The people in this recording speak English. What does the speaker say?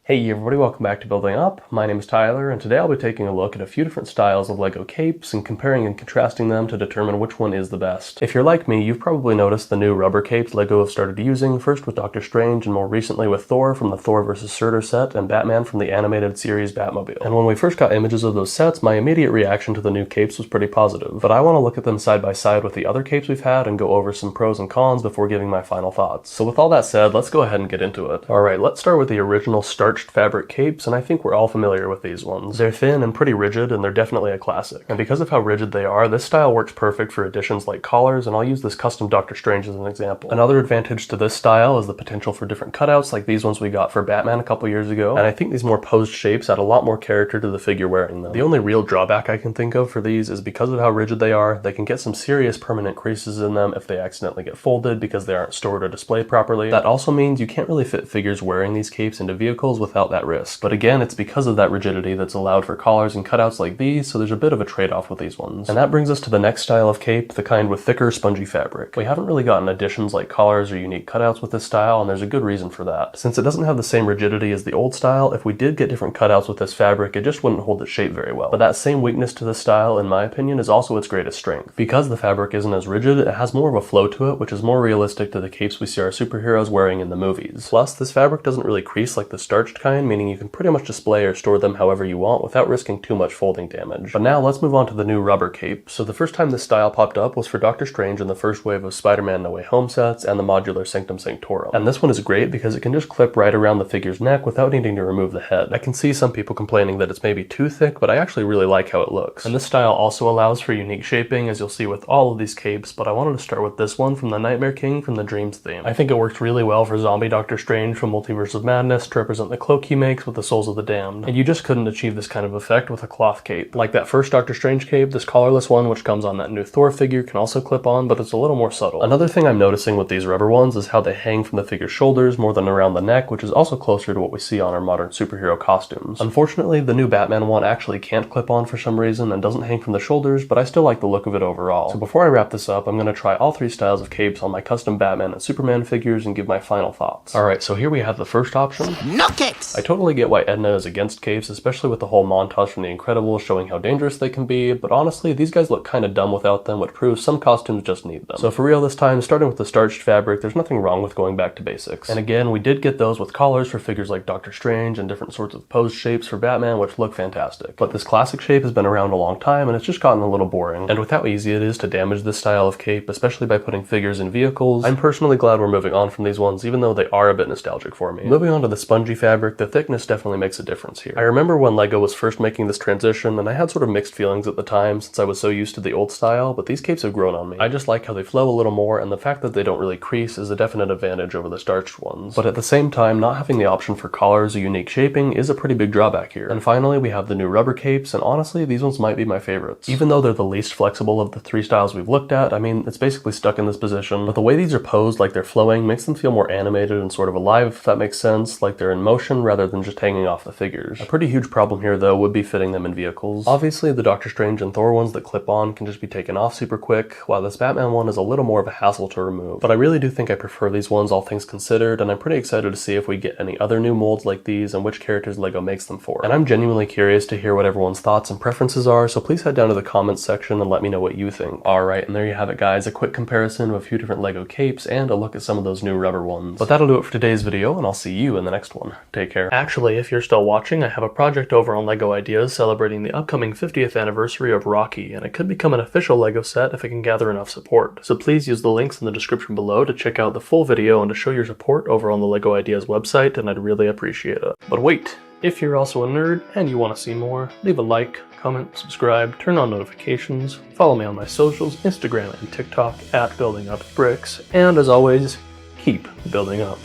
Hey everybody, welcome back to Building Up. My name is Tyler, and today I'll be taking a look at a few different styles of LEGO capes and comparing and contrasting them to determine which one is the best. If you're like me, you've probably noticed the new rubber capes LEGO have started using, first with Doctor Strange and more recently with Thor from the Thor vs. Surtur set and Batman from the animated series Batmobile. And when we first got images of those sets, my immediate reaction to the new capes was pretty positive, but I want to look at them side by side with the other capes we've had and go over some pros and cons before giving my final thoughts. So with all that said, let's go ahead and get into it. Alright, let's start with the original starched fabric capes, and I think we're all familiar with these ones. They're thin and pretty rigid, and they're definitely a classic. And because of how rigid they are, this style works perfect for additions like collars, and I'll use this custom Doctor Strange as an example. Another advantage to this style is the potential for different cutouts like these ones we got for Batman a couple years ago, and I think these more posed shapes add a lot more character to the figure wearing them. The only real drawback I can think of for these is because of how rigid they are, they can get some serious permanent creases in them if they accidentally get folded because they aren't stored or displayed properly. That also means you can't really fit figures wearing these capes into vehicles without that risk. But again, it's because of that rigidity that's allowed for collars and cutouts like these, so there's a bit of a trade-off with these ones. And that brings us to the next style of cape, the kind with thicker, spongy fabric. We haven't really gotten additions like collars or unique cutouts with this style, and there's a good reason for that. Since it doesn't have the same rigidity as the old style, if we did get different cutouts with this fabric, it just wouldn't hold its shape very well. But that same weakness to this style, in my opinion, is also its greatest strength. Because the fabric isn't as rigid, it has more of a flow to it, which is more realistic to the capes we see our superheroes wearing in the movies. Plus, this fabric doesn't really crease like the starched kind, meaning you can pretty much display or store them however you want without risking too much folding damage. But now let's move on to the new rubber cape. So the first time this style popped up was for Doctor Strange in the first wave of Spider-Man No Way Home sets and the modular Sanctum Sanctorum. And this one is great because it can just clip right around the figure's neck without needing to remove the head. I can see some people complaining that it's maybe too thick, but I actually really like how it looks. And this style also allows for unique shaping, as you'll see with all of these capes, but I wanted to start with this one from the Nightmare King from the Dreams theme. I think it works really well for zombie Doctor Strange from Multiverse of Madness to represent the cloak he makes with the Souls of the Damned. And you just couldn't achieve this kind of effect with a cloth cape. Like that first Doctor Strange cape, this collarless one which comes on that new Thor figure can also clip on, but it's a little more subtle. Another thing I'm noticing with these rubber ones is how they hang from the figure's shoulders more than around the neck, which is also closer to what we see on our modern superhero costumes. Unfortunately, the new Batman one actually can't clip on for some reason and doesn't hang from the shoulders, but I still like the look of it overall. So before I wrap this up, I'm going to try all three styles of capes on my custom Batman and Superman figures and give my final thoughts. Alright, so here we have the first option. No capes! I totally get why Edna is against capes, especially with the whole montage from The Incredibles showing how dangerous they can be, but honestly, these guys look kinda dumb without them, which proves some costumes just need them. So for real this time, starting with the starched fabric, there's nothing wrong with going back to basics. And again, we did get those with collars for figures like Doctor Strange and different sorts of posed shapes for Batman, which look fantastic. But this classic shape has been around a long time, and it's just gotten a little boring. And with how easy it is to damage this style of cape, especially by putting figures in vehicles, I'm personally glad we're moving on from these ones, even though they are a bit nostalgic for me. Moving on to the spongy fabric, the thickness definitely makes a difference here. I remember when LEGO was first making this transition, and I had sort of mixed feelings at the time since I was so used to the old style, but these capes have grown on me. I just like how they flow a little more, and the fact that they don't really crease is a definite advantage over the starched ones. But at the same time, not having the option for collars or unique shaping is a pretty big drawback here. And finally, we have the new rubber capes, and honestly, these ones might be my favorites. Even though they're the least flexible of the three styles we've looked at, I mean, it's basically stuck in this position, but the way these are posed like they're flowing makes them feel more animated and sort of alive, if that makes sense, like they're in motion rather than just hanging off the figures. A pretty huge problem here, though, would be fitting them in vehicles. Obviously, the Doctor Strange and Thor ones that clip on can just be taken off super quick, while this Batman one is a little more of a hassle to remove. But I really do think I prefer these ones, all things considered, and I'm pretty excited to see if we get any other new molds like these and which characters LEGO makes them for. And I'm genuinely curious to hear what everyone's thoughts and preferences are, so please head down to the comments section and let me know what you think. Alright, and there you have it guys, a quick comparison of a few different LEGO capes and a look at some of those new rubber ones. But that'll do it for today's video, and I'll see you in the next one. Take care. Actually, if you're still watching, I have a project over on LEGO Ideas celebrating the upcoming 50th anniversary of Rocky, and it could become an official LEGO set if it can gather enough support. So please use the links in the description below to check out the full video and to show your support over on the LEGO Ideas website, and I'd really appreciate it. But wait, if you're also a nerd and you want to see more, leave a like, comment, subscribe, turn on notifications, follow me on my socials, Instagram and TikTok @BuildingUpBricks, and as always, keep building up.